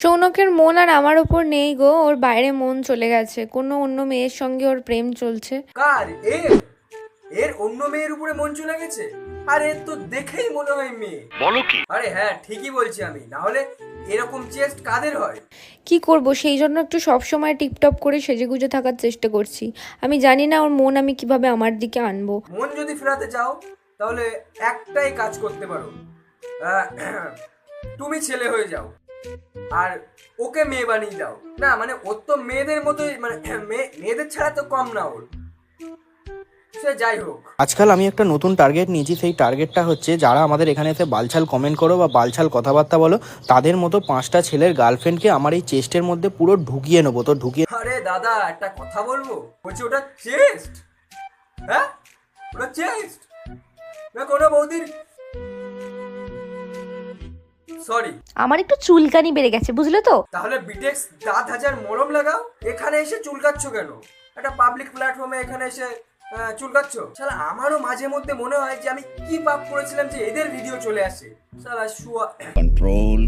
সৌনকের মন আর আমার ওপর নেই গো, ওর বাইরে মন চলে গেছে, কোনো অন্য মেয়ের সঙ্গে ওর প্রেম চলছে। কার? এর এর অন্য মেয়ের উপরে মন চলে গেছে? আর এর তো দেখেই মনে হয় মেয়ে। বলো কি? আরে হ্যাঁ, ঠিকই বলছি আমি। না হলে এরকম চেস্ট কাদের হয়? কি করব, সেই জন্য একটু সবসময় টিপটপ করে সেজেগুজে থাকার চেষ্টা করছি। আমি জানি না ওর মন আমি কিভাবে আমার দিকে আনবো। মন যদি ফেরাতে চাও তাহলে একটাই কাজ করতে পারো। আহ, তুমি ছেলে হয়ে যাও আর ওকে মেয়ে বানিয়ে দাও। না মানে ওর তো মেয়েদের মতোই, মানে মেয়েদের ছাড়া তো কম না ওর। সে যাই হোক, আজকাল আমি একটা নতুন টার্গেট নিয়েছি। সেই টার্গেটটা হচ্ছে যারা আমাদের এখানে এসে বালছাল কমেন্ট করো বা বালছাল কথাবার্তা বলো, তাদের মতো 5টা ছেলের গার্লফ্রেন্ডকে আমার এই চেস্টের মধ্যে পুরো ঢুকিয়ে নেবো। তো ঢুকিয়ে আরে দাদা একটা কথা বলবো, বলছি ওটা চেস্ট? হ্যাঁ, ওটা চেস্ট না কোনো বৌদির। সরি, আমার একটু চুলকানি বেড়ে গেছে, বুঝলে তো। তাহলে বিটেক্স দাঁত হাজার মলম লাগাও। এখানে এসে চুলকাচ্ছ কেন? একটা পাবলিক প্ল্যাটফর্মে এখানে এসে চুলকাচ্ছ? শালা আমারও মাঝে মধ্যে মনে হয় যে আমি কি পাপ করেছিলাম যে এদের ভিডিও চলে আসে। শালা শুয়া। কন্ট্রোল।